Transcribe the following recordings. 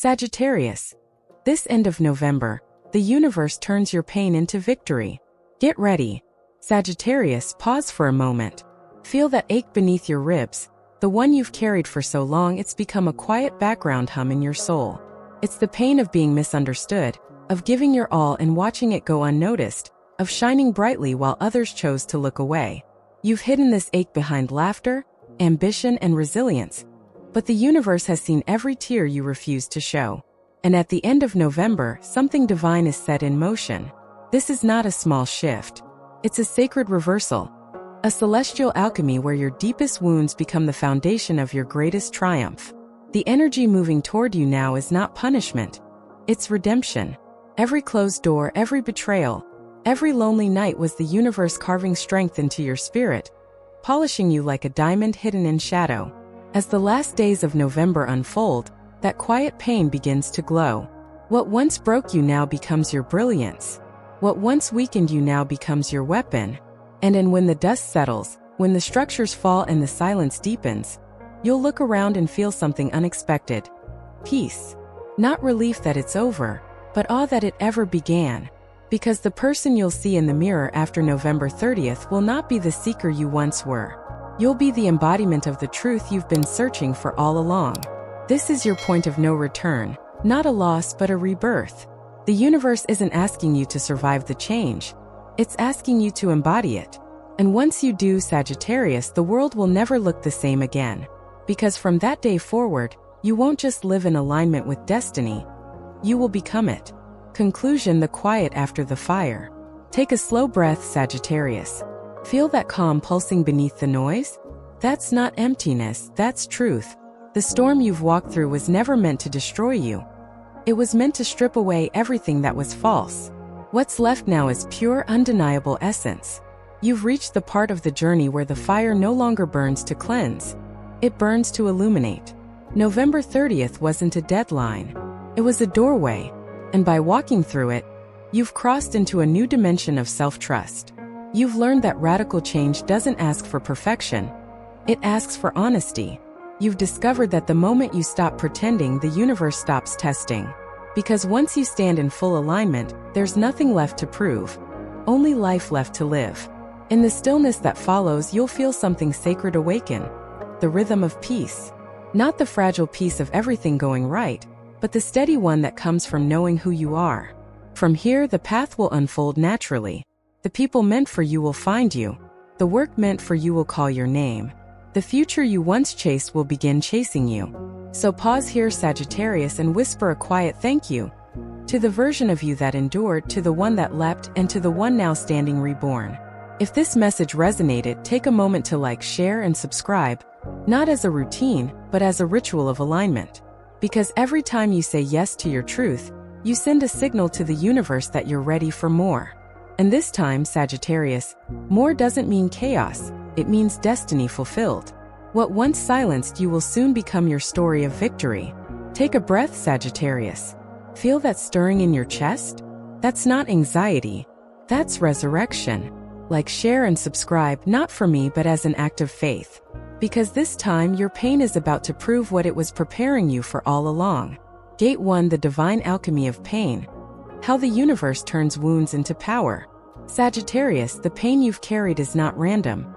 Sagittarius. This end of November, the universe turns your pain into victory. Get ready. Sagittarius, pause for a moment. Feel that ache beneath your ribs, the one you've carried for so long it's become a quiet background hum in your soul. It's the pain of being misunderstood, of giving your all and watching it go unnoticed, of shining brightly while others chose to look away. You've hidden this ache behind laughter, ambition, and resilience. But the universe has seen every tear you refused to show. And at the end of November, something divine is set in motion. This is not a small shift. It's a sacred reversal. A celestial alchemy where your deepest wounds become the foundation of your greatest triumph. The energy moving toward you now is not punishment. It's redemption. Every closed door, every betrayal, every lonely night was the universe carving strength into your spirit, polishing you like a diamond hidden in shadow. As the last days of November unfold, that quiet pain begins to glow. What once broke you now becomes your brilliance. What once weakened you now becomes your weapon. And when the dust settles, when the structures fall and the silence deepens, you'll look around and feel something unexpected. Peace. Not relief that it's over, but awe that it ever began. Because the person you'll see in the mirror after November 30th will not be the seeker you once were. You'll be the embodiment of the truth you've been searching for all along. This is your point of no return, not a loss but a rebirth. The universe isn't asking you to survive the change. It's asking you to embody it. And once you do, Sagittarius, the world will never look the same again. Because from that day forward, you won't just live in alignment with destiny. You will become it. Conclusion: the quiet after the fire. Take a slow breath, Sagittarius. Feel that calm pulsing beneath the noise? That's not emptiness, that's truth. The storm you've walked through was never meant to destroy you. It was meant to strip away everything that was false. What's left now is pure, undeniable essence. You've reached the part of the journey where the fire no longer burns to cleanse. It burns to illuminate. November 30th wasn't a deadline. It was a doorway. And by walking through it, you've crossed into a new dimension of self-trust. You've learned that radical change doesn't ask for perfection. It asks for honesty. You've discovered that the moment you stop pretending, the universe stops testing. Because once you stand in full alignment, there's nothing left to prove. Only life left to live. In the stillness that follows, you'll feel something sacred awaken. The rhythm of peace. Not the fragile peace of everything going right, but the steady one that comes from knowing who you are. From here, the path will unfold naturally. The people meant for you will find you. The work meant for you will call your name. The future you once chased will begin chasing you. So pause here, Sagittarius, and whisper a quiet thank you. To the version of you that endured, to the one that leapt, and to the one now standing reborn. If this message resonated, take a moment to like, share, and subscribe, not as a routine, but as a ritual of alignment. Because every time you say yes to your truth, you send a signal to the universe that you're ready for more. And this time, Sagittarius, more doesn't mean chaos, it means destiny fulfilled. What once silenced you will soon become your story of victory. Take a breath, Sagittarius. Feel that stirring in your chest? That's not anxiety. That's resurrection. Like, share, and subscribe, not for me but as an act of faith. Because this time your pain is about to prove what it was preparing you for all along. Gate 1: The Divine Alchemy of Pain. How the universe turns wounds into power. Sagittarius, the pain you've carried is not random.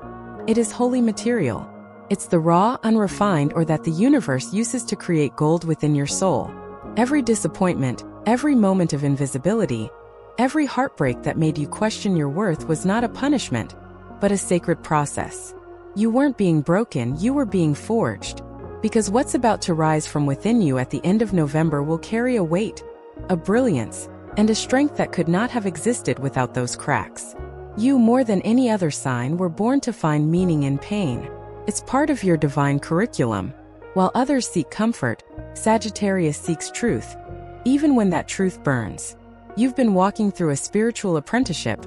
It is holy material. It's the raw, unrefined ore that the universe uses to create gold within your soul. Every disappointment, every moment of invisibility, every heartbreak that made you question your worth was not a punishment, but a sacred process. You weren't being broken, you were being forged. Because what's about to rise from within you at the end of November will carry a weight, a brilliance, and a strength that could not have existed without those cracks. You, more than any other sign, were born to find meaning in pain. It's part of your divine curriculum. While others seek comfort, Sagittarius seeks truth, even when that truth burns. You've been walking through a spiritual apprenticeship,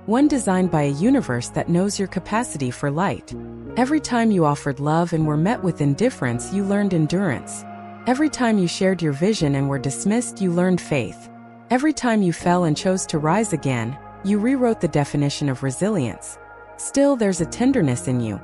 one designed by a universe that knows your capacity for light. Every time you offered love and were met with indifference, you learned endurance. Every time you shared your vision and were dismissed, you learned faith. Every time you fell and chose to rise again, you rewrote the definition of resilience. Still, there's a tenderness in you,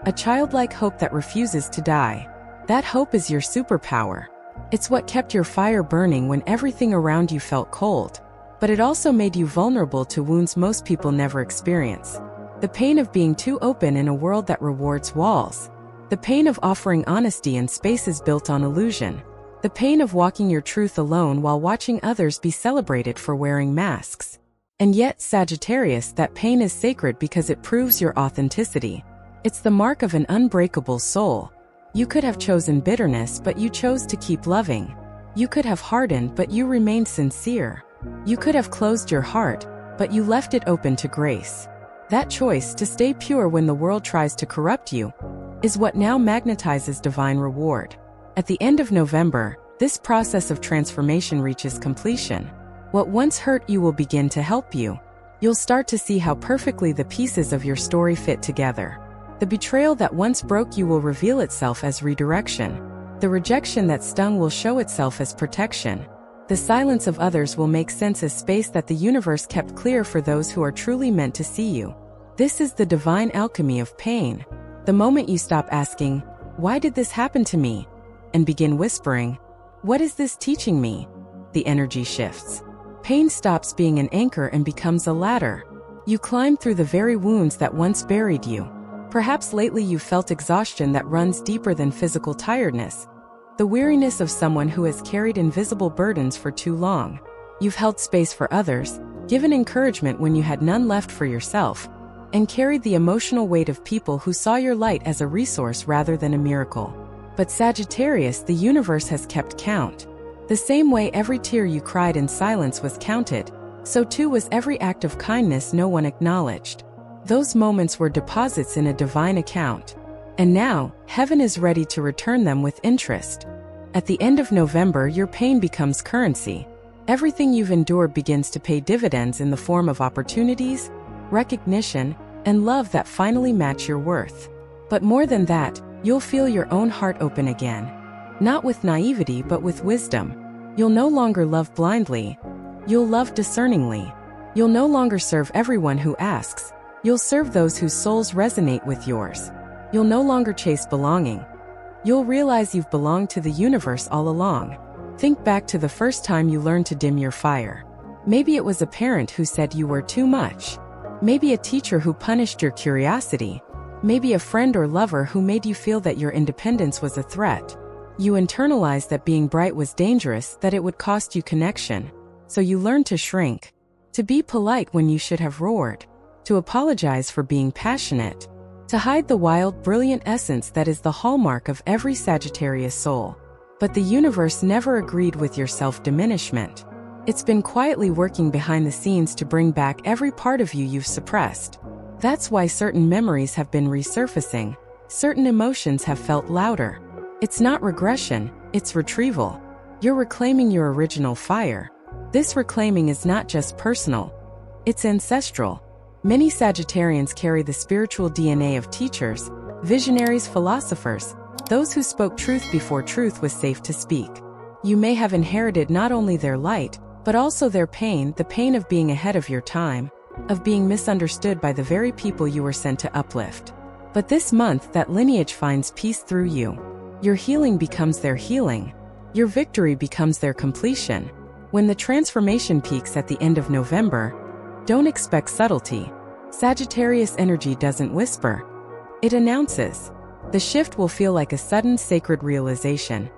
a childlike hope that refuses to die. That hope is your superpower. It's what kept your fire burning when everything around you felt cold. But it also made you vulnerable to wounds most people never experience. The pain of being too open in a world that rewards walls. The pain of offering honesty in spaces built on illusion. The pain of walking your truth alone while watching others be celebrated for wearing masks. And yet, Sagittarius, that pain is sacred because it proves your authenticity. It's the mark of an unbreakable soul. You could have chosen bitterness, but you chose to keep loving. You could have hardened, but you remained sincere. You could have closed your heart, but you left it open to grace. That choice, to stay pure when the world tries to corrupt you, is what now magnetizes divine reward. At the end of November, this process of transformation reaches completion. What once hurt you will begin to help you. You'll start to see how perfectly the pieces of your story fit together. The betrayal that once broke you will reveal itself as redirection. The rejection that stung will show itself as protection. The silence of others will make sense as space that the universe kept clear for those who are truly meant to see you. This is the divine alchemy of pain. The moment you stop asking, "Why did this happen to me?" and begin whispering, "What is this teaching me?" the energy shifts. Pain stops being an anchor and becomes a ladder. You climb through the very wounds that once buried you. Perhaps lately you've felt exhaustion that runs deeper than physical tiredness. The weariness of someone who has carried invisible burdens for too long. You've held space for others, given encouragement when you had none left for yourself, and carried the emotional weight of people who saw your light as a resource rather than a miracle. But Sagittarius, the universe has kept count. The same way every tear you cried in silence was counted, so too was every act of kindness no one acknowledged. Those moments were deposits in a divine account. And now, heaven is ready to return them with interest. At the end of November, your pain becomes currency. Everything you've endured begins to pay dividends in the form of opportunities, recognition, and love that finally match your worth. But more than that, you'll feel your own heart open again. Not with naivety, but with wisdom. You'll no longer love blindly. You'll love discerningly. You'll no longer serve everyone who asks. You'll serve those whose souls resonate with yours. You'll no longer chase belonging. You'll realize you've belonged to the universe all along. Think back to the first time you learned to dim your fire. Maybe it was a parent who said you were too much. Maybe a teacher who punished your curiosity. Maybe a friend or lover who made you feel that your independence was a threat. You internalized that being bright was dangerous, that it would cost you connection. So you learned to shrink. To be polite when you should have roared. To apologize for being passionate. To hide the wild, brilliant essence that is the hallmark of every Sagittarius soul. But the universe never agreed with your self-diminishment. It's been quietly working behind the scenes to bring back every part of you you've suppressed. That's why certain memories have been resurfacing. Certain emotions have felt louder. It's not regression, it's retrieval. You're reclaiming your original fire. This reclaiming is not just personal. It's ancestral. Many Sagittarians carry the spiritual DNA of teachers, visionaries, philosophers, those who spoke truth before truth was safe to speak. You may have inherited not only their light, but also their pain, the pain of being ahead of your time, of being misunderstood by the very people you were sent to uplift. But this month, that lineage finds peace through you. Your healing becomes their healing. Your victory becomes their completion. When the transformation peaks at the end of November, don't expect subtlety. Sagittarius energy doesn't whisper. It announces. The shift will feel like a sudden sacred realization.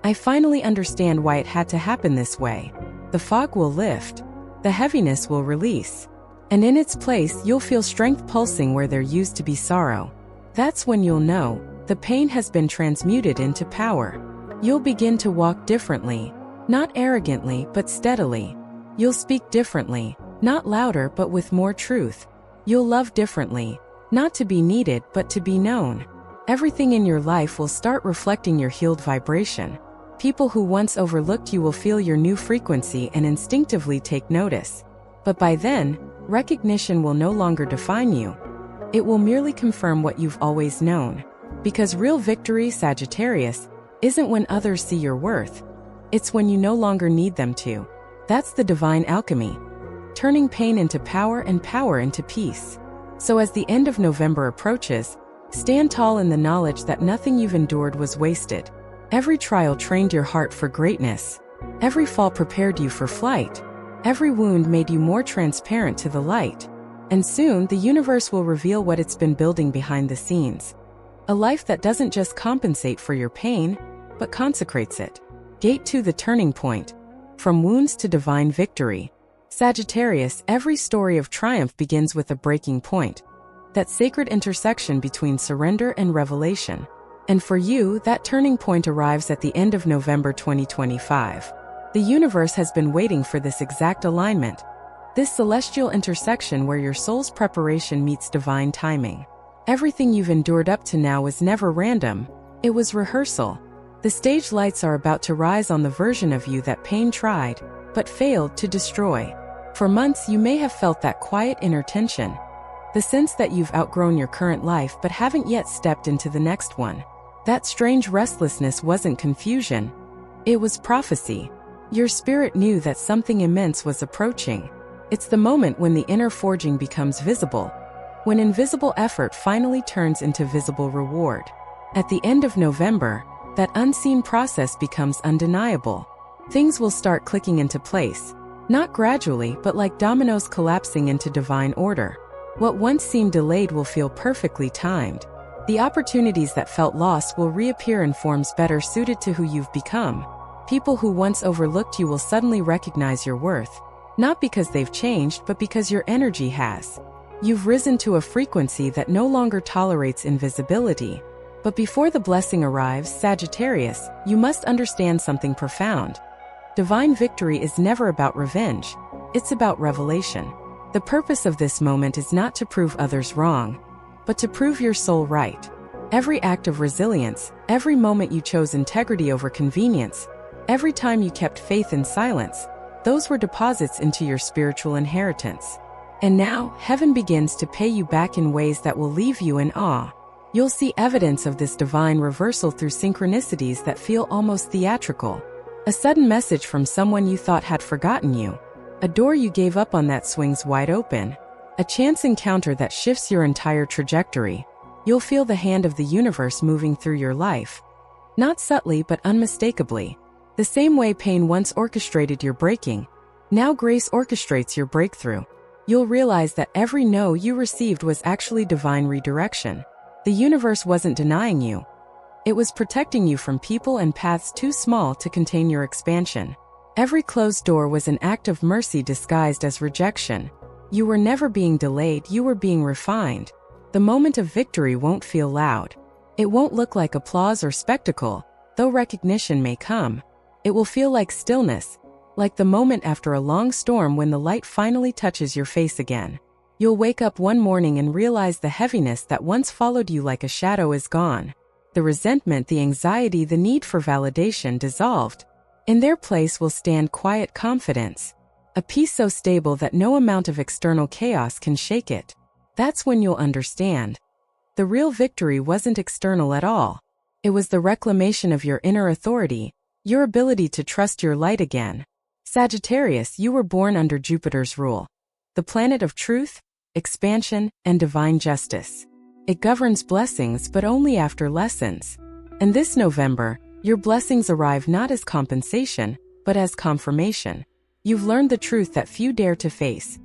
I finally understand why it had to happen this way. The fog will lift. The heaviness will release. And in its place, you'll feel strength pulsing where there used to be sorrow. That's when you'll know the pain has been transmuted into power. You'll begin to walk differently, not arrogantly, but steadily. You'll speak differently. Not louder, but with more truth. You'll love differently, not to be needed, but to be known. Everything in your life will start reflecting your healed vibration. People who once overlooked you will feel your new frequency and instinctively take notice. But by then, recognition will no longer define you. It will merely confirm what you've always known. Because real victory, Sagittarius, isn't when others see your worth. It's when you no longer need them to. That's the divine alchemy. Turning pain into power and power into peace. So as the end of November approaches, stand tall in the knowledge that nothing you've endured was wasted. Every trial trained your heart for greatness. Every fall prepared you for flight. Every wound made you more transparent to the light. And soon, the universe will reveal what it's been building behind the scenes. A life that doesn't just compensate for your pain, but consecrates it. Gate 2: the turning point. From wounds to divine victory. Sagittarius, every story of triumph begins with a breaking point. That sacred intersection between surrender and revelation. And for you, that turning point arrives at the end of November 2025. The universe has been waiting for this exact alignment. This celestial intersection where your soul's preparation meets divine timing. Everything you've endured up to now was never random. It was rehearsal. The stage lights are about to rise on the version of you that pain tried, but failed to destroy. For months you may have felt that quiet inner tension. The sense that you've outgrown your current life but haven't yet stepped into the next one. That strange restlessness wasn't confusion. It was prophecy. Your spirit knew that something immense was approaching. It's the moment when the inner forging becomes visible. When invisible effort finally turns into visible reward. At the end of November, that unseen process becomes undeniable. Things will start clicking into place. Not gradually, but like dominoes collapsing into divine order. What once seemed delayed will feel perfectly timed. The opportunities that felt lost will reappear in forms better suited to who you've become. People who once overlooked you will suddenly recognize your worth. Not because they've changed, but because your energy has. You've risen to a frequency that no longer tolerates invisibility. But before the blessing arrives, Sagittarius, you must understand something profound. Divine victory is never about revenge. It's about revelation. The purpose of this moment is not to prove others wrong, but to prove your soul right. Every act of resilience, every moment you chose integrity over convenience, every time you kept faith in silence, those were deposits into your spiritual inheritance. And now, heaven begins to pay you back in ways that will leave you in awe. You'll see evidence of this divine reversal through synchronicities that feel almost theatrical. A sudden message from someone you thought had forgotten you. A door you gave up on that swings wide open. A chance encounter that shifts your entire trajectory. You'll feel the hand of the universe moving through your life. Not subtly, but unmistakably. The same way pain once orchestrated your breaking, now grace orchestrates your breakthrough. You'll realize that every no you received was actually divine redirection. The universe wasn't denying you. It was protecting you from people and paths too small to contain your expansion. Every closed door was an act of mercy disguised as rejection. You were never being delayed, you were being refined. The moment of victory won't feel loud. It won't look like applause or spectacle, though recognition may come. It will feel like stillness, like the moment after a long storm when the light finally touches your face again. You'll wake up one morning and realize the heaviness that once followed you like a shadow is gone. The resentment, the anxiety, the need for validation dissolved. In their place will stand quiet confidence, a peace so stable that no amount of external chaos can shake it. That's when you'll understand. The real victory wasn't external at all. It was the reclamation of your inner authority, your ability to trust your light again. Sagittarius, you were born under Jupiter's rule, the planet of truth, expansion, and divine justice. It governs blessings, but only after lessons. And this November, your blessings arrive not as compensation, but as confirmation. You've learned the truth that few dare to face.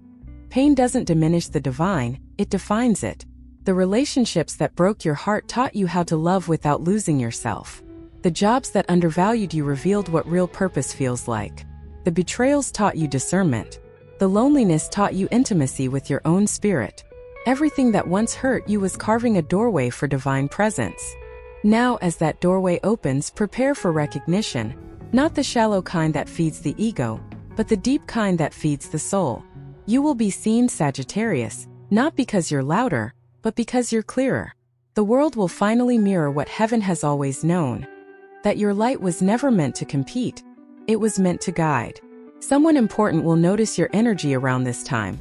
Pain doesn't diminish the divine, it defines it. The relationships that broke your heart taught you how to love without losing yourself. The jobs that undervalued you revealed what real purpose feels like. The betrayals taught you discernment. The loneliness taught you intimacy with your own spirit. Everything that once hurt you was carving a doorway for divine presence. Now, as that doorway opens, prepare for recognition. Not the shallow kind that feeds the ego, but the deep kind that feeds the soul. You will be seen, Sagittarius, not because you're louder, but because you're clearer. The world will finally mirror what heaven has always known. That your light was never meant to compete. It was meant to guide. Someone important will notice your energy around this time.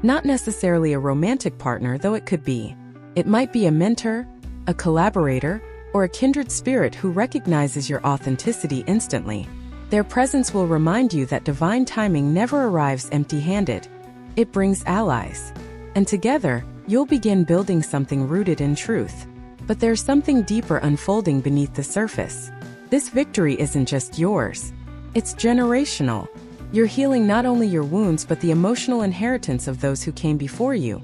Not necessarily a romantic partner, though it could be. It might be a mentor, a collaborator, or a kindred spirit who recognizes your authenticity instantly. Their presence will remind you that divine timing never arrives empty-handed. It brings allies. And together, you'll begin building something rooted in truth. But there's something deeper unfolding beneath the surface. This victory isn't just yours. It's generational. You're healing not only your wounds but the emotional inheritance of those who came before you.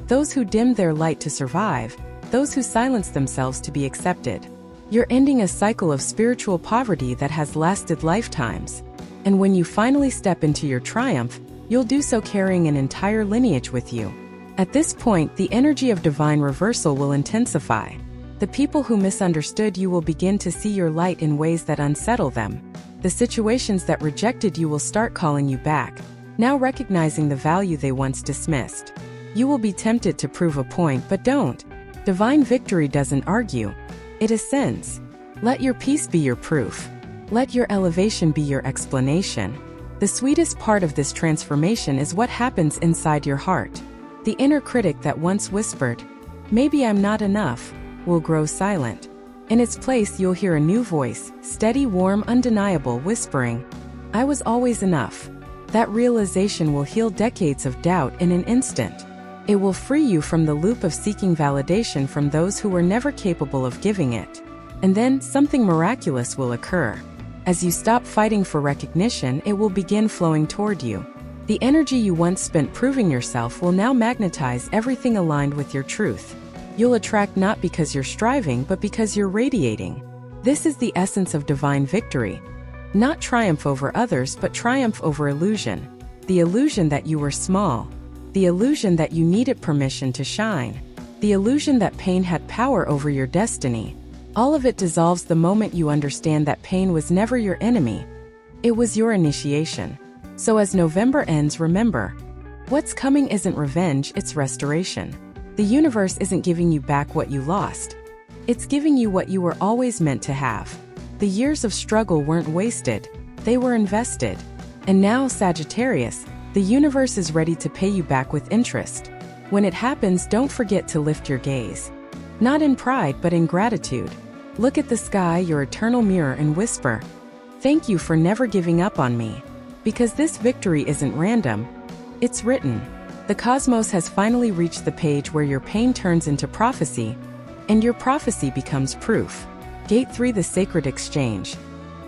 Those who dimmed their light to survive, those who silenced themselves to be accepted. You're ending a cycle of spiritual poverty that has lasted lifetimes. And when you finally step into your triumph, you'll do so carrying an entire lineage with you. At this point, the energy of divine reversal will intensify. The people who misunderstood you will begin to see your light in ways that unsettle them. The situations that rejected you will start calling you back, now recognizing the value they once dismissed. You will be tempted to prove a point, but don't. Divine victory doesn't argue. It ascends. Let your peace be your proof. Let your elevation be your explanation. The sweetest part of this transformation is what happens inside your heart. The inner critic that once whispered, "Maybe I'm not enough," will grow silent. In its place, you'll hear a new voice, steady, warm, undeniable, whispering, "I was always enough." That realization will heal decades of doubt in an instant. It will free you from the loop of seeking validation from those who were never capable of giving it. And then, something miraculous will occur. As you stop fighting for recognition, it will begin flowing toward you. The energy you once spent proving yourself will now magnetize everything aligned with your truth. You'll attract not because you're striving, but because you're radiating. This is the essence of divine victory. Not triumph over others, but triumph over illusion. The illusion that you were small. The illusion that you needed permission to shine. The illusion that pain had power over your destiny. All of it dissolves the moment you understand that pain was never your enemy. It was your initiation. So as November ends, remember, what's coming isn't revenge, it's restoration. The universe isn't giving you back what you lost. It's giving you what you were always meant to have. The years of struggle weren't wasted, they were invested. And now, Sagittarius, the universe is ready to pay you back with interest. When it happens, don't forget to lift your gaze. Not in pride, but in gratitude. Look at the sky, your eternal mirror, and whisper, "Thank you for never giving up on me." Because this victory isn't random. It's written. The cosmos has finally reached the page where your pain turns into prophecy, and your prophecy becomes proof. Gate 3: The Sacred Exchange.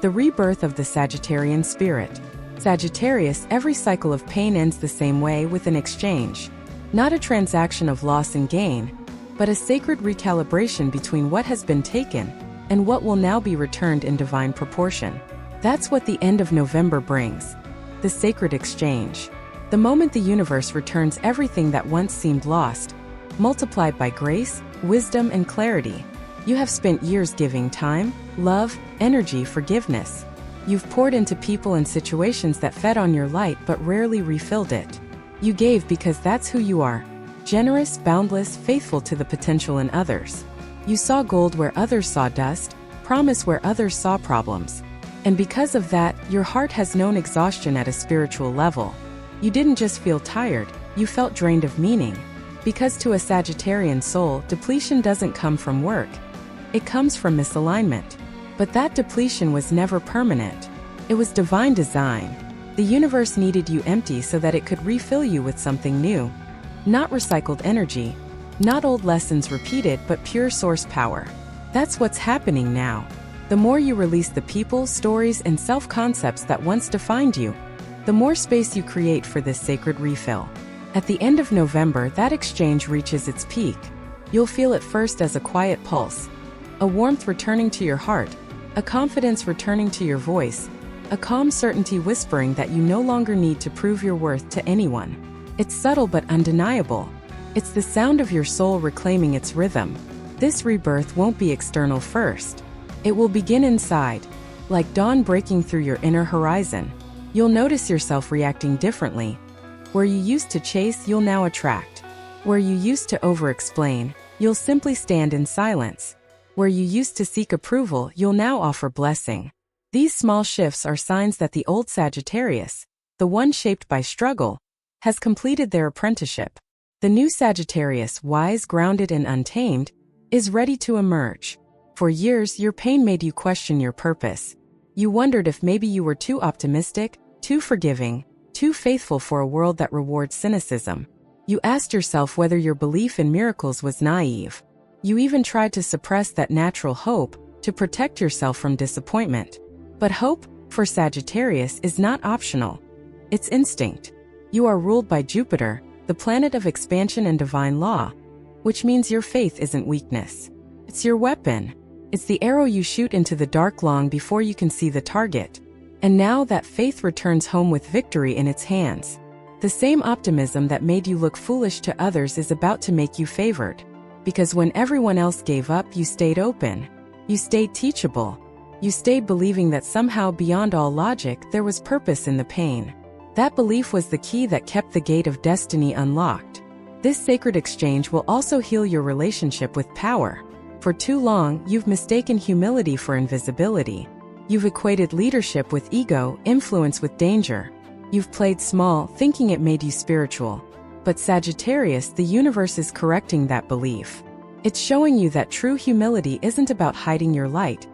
The rebirth of the Sagittarian spirit. Sagittarius, every cycle of pain ends the same way, with an exchange. Not a transaction of loss and gain, but a sacred recalibration between what has been taken and what will now be returned in divine proportion. That's what the end of November brings. The sacred exchange. The moment the universe returns everything that once seemed lost, multiplied by grace, wisdom, and clarity. You have spent years giving time, love, energy, forgiveness. You've poured into people and situations that fed on your light but rarely refilled it. You gave because that's who you are. Generous, boundless, faithful to the potential in others. You saw gold where others saw dust, promise where others saw problems. And because of that, your heart has known exhaustion at a spiritual level. You didn't just feel tired, you felt drained of meaning. Because to a Sagittarian soul, depletion doesn't come from work. It comes from misalignment. But that depletion was never permanent. It was divine design. The universe needed you empty so that it could refill you with something new. Not recycled energy, not old lessons repeated, but pure source power. That's what's happening now. The more you release the people, stories, and self-concepts that once defined you, the more space you create for this sacred refill. At the end of November, that exchange reaches its peak. You'll feel it first as a quiet pulse, a warmth returning to your heart, a confidence returning to your voice, a calm certainty whispering that you no longer need to prove your worth to anyone. It's subtle but undeniable. It's the sound of your soul reclaiming its rhythm. This rebirth won't be external first. It will begin inside, like dawn breaking through your inner horizon. You'll notice yourself reacting differently. Where you used to chase, you'll now attract. Where you used to over-explain, you'll simply stand in silence. Where you used to seek approval, you'll now offer blessing. These small shifts are signs that the old Sagittarius, the one shaped by struggle, has completed their apprenticeship. The new Sagittarius, wise, grounded, and untamed, is ready to emerge. For years, your pain made you question your purpose. You wondered if maybe you were too optimistic, too forgiving, too faithful for a world that rewards cynicism. You asked yourself whether your belief in miracles was naive. You even tried to suppress that natural hope, to protect yourself from disappointment. But hope, for Sagittarius, is not optional. It's instinct. You are ruled by Jupiter, the planet of expansion and divine law, which means your faith isn't weakness. It's your weapon. It's the arrow you shoot into the dark long before you can see the target. And now that faith returns home with victory in its hands. The same optimism that made you look foolish to others is about to make you favored. Because when everyone else gave up, you stayed open. You stayed teachable. You stayed believing that somehow beyond all logic, there was purpose in the pain. That belief was the key that kept the gate of destiny unlocked. This sacred exchange will also heal your relationship with power. For too long, you've mistaken humility for invisibility. You've equated leadership with ego, influence with danger. You've played small, thinking it made you spiritual. But Sagittarius, the universe is correcting that belief. It's showing you that true humility isn't about hiding your light.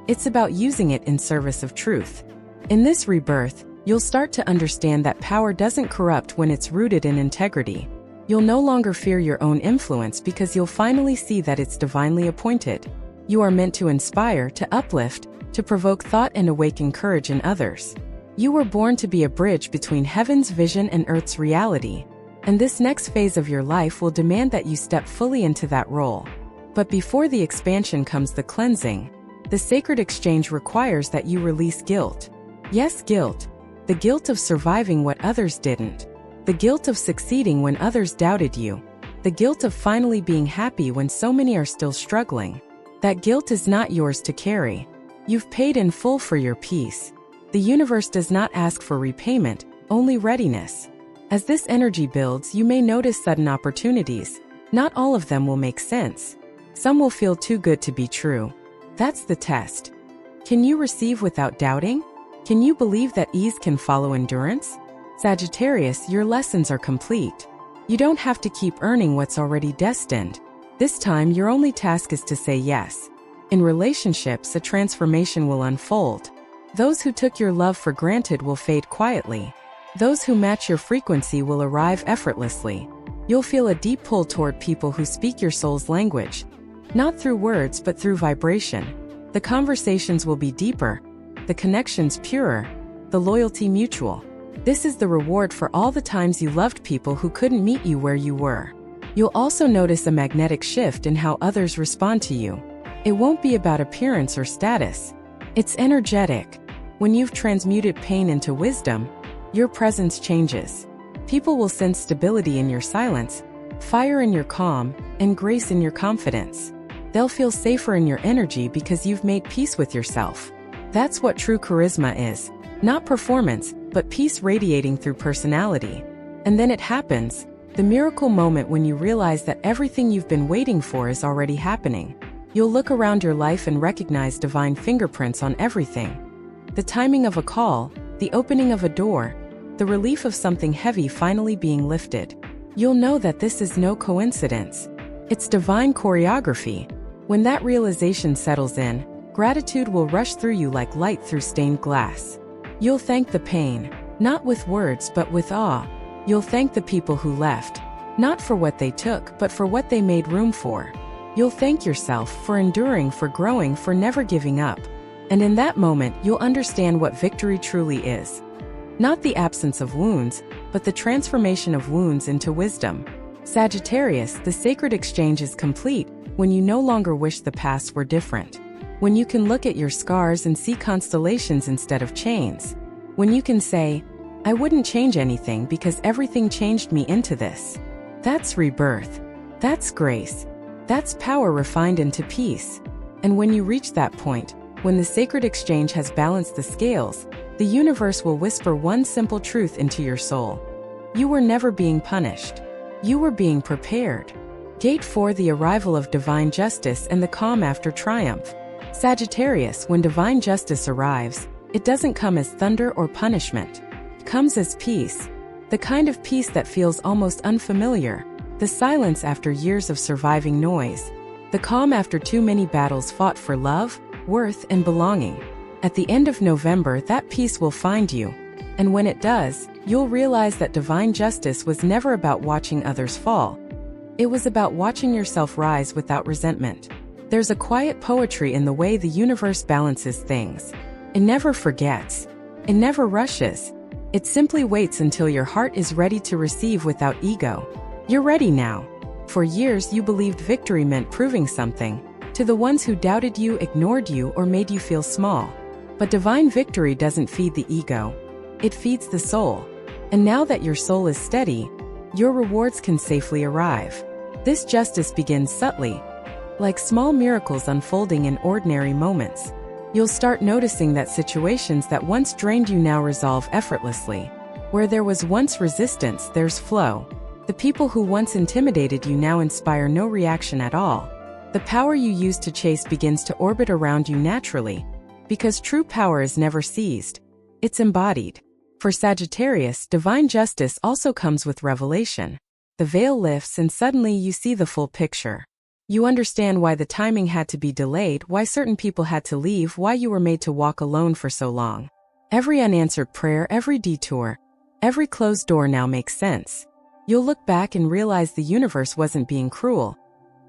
It's about using it in service of truth. In this rebirth, you'll start to understand that power doesn't corrupt when it's rooted in integrity. You'll no longer fear your own influence because you'll finally see that it's divinely appointed. You are meant to inspire, to uplift, to provoke thought and awaken courage in others. You were born to be a bridge between heaven's vision and earth's reality. And this next phase of your life will demand that you step fully into that role. But before the expansion comes the cleansing. The sacred exchange requires that you release guilt. Yes, guilt. The guilt of surviving what others didn't. The guilt of succeeding when others doubted you. The guilt of finally being happy when so many are still struggling. That guilt is not yours to carry. You've paid in full for your peace. The universe does not ask for repayment, only readiness. As this energy builds, you may notice sudden opportunities. Not all of them will make sense. Some will feel too good to be true. That's the test. Can you receive without doubting? Can you believe that ease can follow endurance? Sagittarius, your lessons are complete. You don't have to keep earning what's already destined. This time, your only task is to say yes. In relationships, a transformation will unfold. Those who took your love for granted will fade quietly. Those who match your frequency will arrive effortlessly. You'll feel a deep pull toward people who speak your soul's language. Not through words, but through vibration. The conversations will be deeper, the connections purer, the loyalty mutual. This is the reward for all the times you loved people who couldn't meet you where you were. You'll also notice a magnetic shift in how others respond to you. It won't be about appearance or status. It's energetic. When you've transmuted pain into wisdom, your presence changes. People will sense stability in your silence, fire in your calm, and grace in your confidence. They'll feel safer in your energy because you've made peace with yourself. That's what true charisma is. Not performance, but peace radiating through personality. And then it happens, the miracle moment when you realize that everything you've been waiting for is already happening. You'll look around your life and recognize divine fingerprints on everything. The timing of a call, the opening of a door, the relief of something heavy finally being lifted. You'll know that this is no coincidence. It's divine choreography. When that realization settles in, gratitude will rush through you like light through stained glass. You'll thank the pain, not with words but with awe. You'll thank the people who left, not for what they took but for what they made room for. You'll thank yourself for enduring, for growing, for never giving up. And in that moment, you'll understand what victory truly is. Not the absence of wounds, but the transformation of wounds into wisdom. Sagittarius, the sacred exchange is complete when you no longer wish the past were different. When you can look at your scars and see constellations instead of chains. When you can say, I wouldn't change anything because everything changed me into this. That's rebirth. That's grace. That's power refined into peace. And when you reach that point, when the sacred exchange has balanced the scales, the universe will whisper one simple truth into your soul. You were never being punished. You were being prepared. Gate 4, the arrival of divine justice and the calm after triumph. Sagittarius, when divine justice arrives, it doesn't come as thunder or punishment. It comes as peace. The kind of peace that feels almost unfamiliar. The silence after years of surviving noise. The calm after too many battles fought for love, worth, and belonging. At the end of November, that peace will find you. And when it does, you'll realize that divine justice was never about watching others fall. It was about watching yourself rise without resentment. There's a quiet poetry in the way the universe balances things. It never forgets. It never rushes. It simply waits until your heart is ready to receive without ego. You're ready now. For years you believed victory meant proving something to the ones who doubted you, ignored you, or made you feel small. But divine victory doesn't feed the ego. It feeds the soul. And now that your soul is steady, your rewards can safely arrive. This justice begins subtly, like small miracles unfolding in ordinary moments. You'll start noticing that situations that once drained you now resolve effortlessly. Where there was once resistance, there's flow. The people who once intimidated you now inspire no reaction at all. The power you used to chase begins to orbit around you naturally. Because true power is never seized. It's embodied. For Sagittarius, divine justice also comes with revelation. The veil lifts and suddenly you see the full picture. You understand why the timing had to be delayed, why certain people had to leave, why you were made to walk alone for so long. Every unanswered prayer, every detour, every closed door now makes sense. You'll look back and realize the universe wasn't being cruel.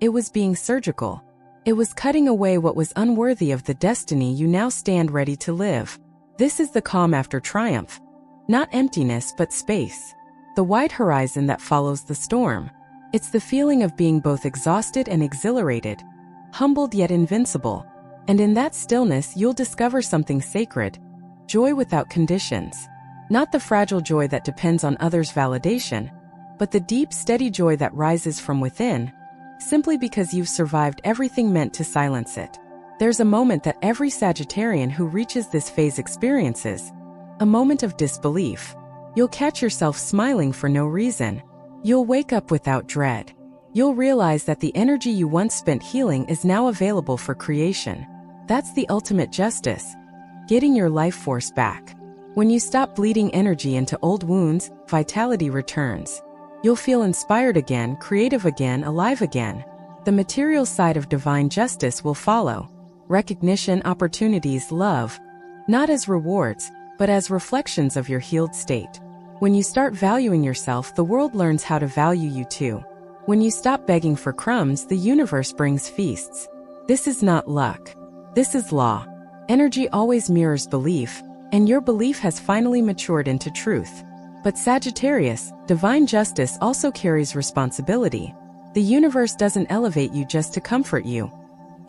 It was being surgical. It was cutting away what was unworthy of the destiny you now stand ready to live. This is the calm after triumph. Not emptiness, but space. The wide horizon that follows the storm. It's the feeling of being both exhausted and exhilarated, humbled yet invincible. And in that stillness you'll discover something sacred. Joy without conditions. Not the fragile joy that depends on others' validation, but the deep, steady joy that rises from within, simply because you've survived everything meant to silence it. There's a moment that every Sagittarian who reaches this phase experiences. A moment of disbelief. You'll catch yourself smiling for no reason. You'll wake up without dread. You'll realize that the energy you once spent healing is now available for creation. That's the ultimate justice. Getting your life force back. When you stop bleeding energy into old wounds, vitality returns. You'll feel inspired again, creative again, alive again. The material side of divine justice will follow. Recognition, opportunities, love. Not as rewards, but as reflections of your healed state. When you start valuing yourself, the world learns how to value you too. When you stop begging for crumbs, the universe brings feasts. This is not luck. This is law. Energy always mirrors belief, and your belief has finally matured into truth. But Sagittarius, divine justice also carries responsibility. The universe doesn't elevate you just to comfort you.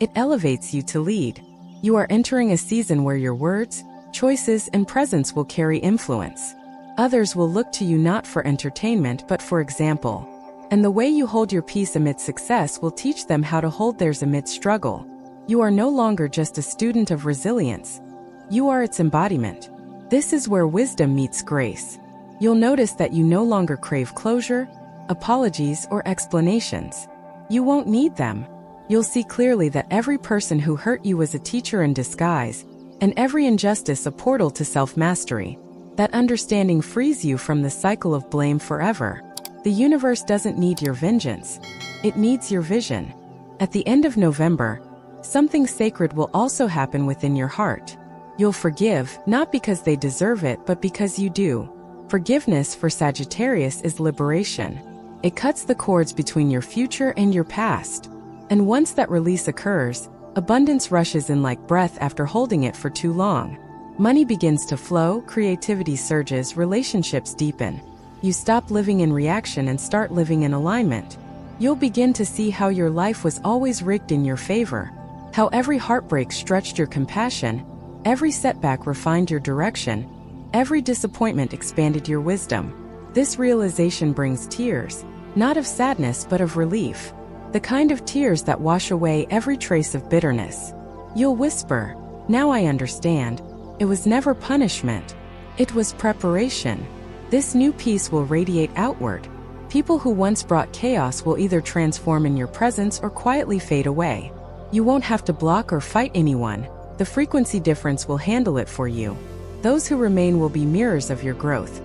It elevates you to lead. You are entering a season where your words, choices, and presence will carry influence. Others will look to you not for entertainment but for example. And the way you hold your peace amid success will teach them how to hold theirs amid struggle. You are no longer just a student of resilience. You are its embodiment. This is where wisdom meets grace. You'll notice that you no longer crave closure, apologies, or explanations. You won't need them. You'll see clearly that every person who hurt you was a teacher in disguise, and every injustice a portal to self-mastery. That understanding frees you from the cycle of blame forever. The universe doesn't need your vengeance. It needs your vision. At the end of November, something sacred will also happen within your heart. You'll forgive, not because they deserve it, but because you do. Forgiveness for Sagittarius is liberation. It cuts the cords between your future and your past. And once that release occurs, abundance rushes in like breath after holding it for too long. Money begins to flow, creativity surges, relationships deepen. You stop living in reaction and start living in alignment. You'll begin to see how your life was always rigged in your favor. How every heartbreak stretched your compassion, every setback refined your direction, every disappointment expanded your wisdom. This realization brings tears, not of sadness but of relief. The kind of tears that wash away every trace of bitterness. You'll whisper, "Now I understand. It was never punishment. It was preparation." This new peace will radiate outward. People who once brought chaos will either transform in your presence or quietly fade away. You won't have to block or fight anyone. The frequency difference will handle it for you. Those who remain will be mirrors of your growth.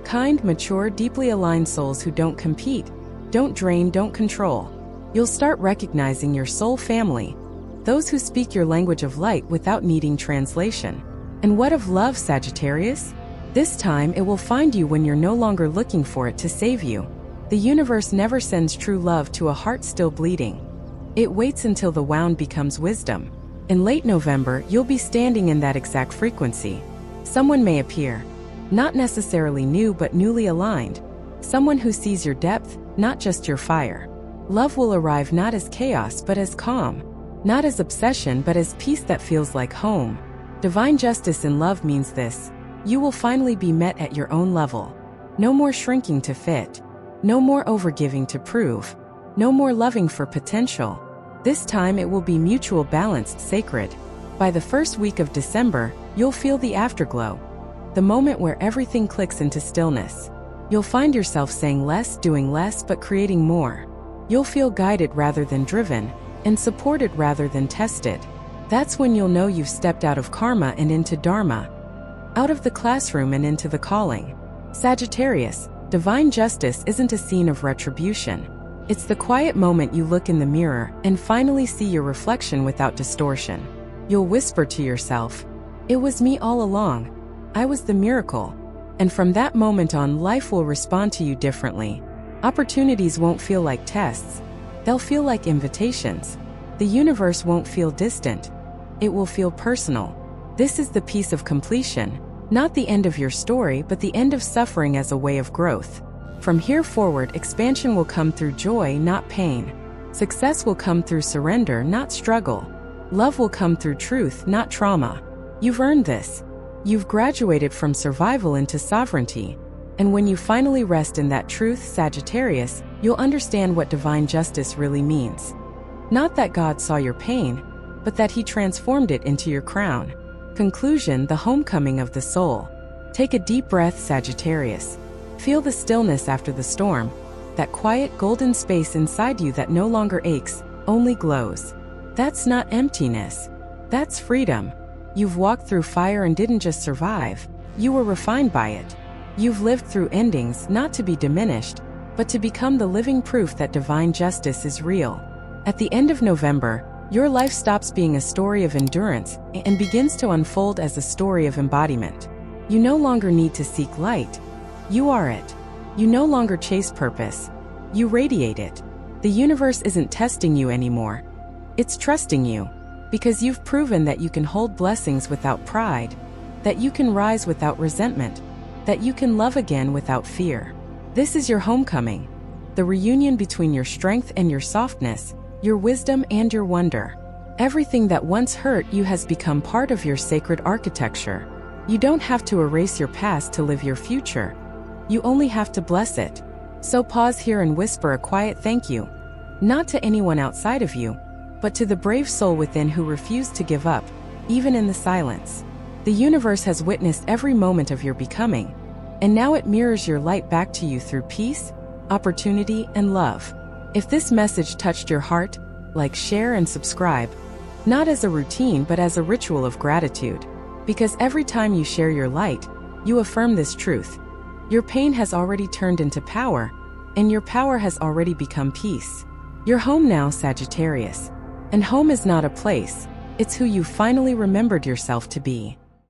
Kind, mature, deeply aligned souls who don't compete, don't drain, don't control. You'll start recognizing your soul family. Those who speak your language of light without needing translation. And what of love, Sagittarius? This time it will find you when you're no longer looking for it to save you. The universe never sends true love to a heart still bleeding. It waits until the wound becomes wisdom. In late November, you'll be standing in that exact frequency. Someone may appear, not necessarily new but newly aligned. Someone who sees your depth, not just your fire. Love will arrive not as chaos but as calm. Not as obsession but as peace that feels like home. Divine justice in love means this. You will finally be met at your own level. No more shrinking to fit. No more overgiving to prove. No more loving for potential. This time it will be mutual, balanced, sacred. By the first week of December, you'll feel the afterglow. The moment where everything clicks into stillness. You'll find yourself saying less, doing less, but creating more. You'll feel guided rather than driven, and supported rather than tested. That's when you'll know you've stepped out of karma and into dharma. Out of the classroom and into the calling. Sagittarius, divine justice isn't a scene of retribution. It's the quiet moment you look in the mirror and finally see your reflection without distortion. You'll whisper to yourself, "It was me all along. I was the miracle." And from that moment on, life will respond to you differently. Opportunities won't feel like tests. They'll feel like invitations. The universe won't feel distant. It will feel personal. This is the piece of completion. Not the end of your story, but the end of suffering as a way of growth. From here forward, expansion will come through joy, not pain. Success will come through surrender, not struggle. Love will come through truth, not trauma. You've earned this. You've graduated from survival into sovereignty. And when you finally rest in that truth, Sagittarius, you'll understand what divine justice really means. Not that God saw your pain, but that He transformed it into your crown. Conclusion: the homecoming of the soul. Take a deep breath, Sagittarius. Feel the stillness after the storm, that quiet golden space inside you that no longer aches, only glows. That's not emptiness. That's freedom. You've walked through fire and didn't just survive. You were refined by it. You've lived through endings not to be diminished, but to become the living proof that divine justice is real. At the end of November, your life stops being a story of endurance and begins to unfold as a story of embodiment. You no longer need to seek light. You are it. You no longer chase purpose. You radiate it. The universe isn't testing you anymore. It's trusting you, because you've proven that you can hold blessings without pride, that you can rise without resentment, that you can love again without fear. This is your homecoming, the reunion between your strength and your softness, your wisdom and your wonder. Everything that once hurt you has become part of your sacred architecture. You don't have to erase your past to live your future. You only have to bless it. So pause here and whisper a quiet thank you. Not to anyone outside of you, but to the brave soul within who refused to give up, even in the silence. The universe has witnessed every moment of your becoming, and now it mirrors your light back to you through peace, opportunity, and love. If this message touched your heart, like, share, and subscribe. Not as a routine but as a ritual of gratitude. Because every time you share your light, you affirm this truth. Your pain has already turned into power, and your power has already become peace. You're home now, Sagittarius. And home is not a place, it's who you finally remembered yourself to be.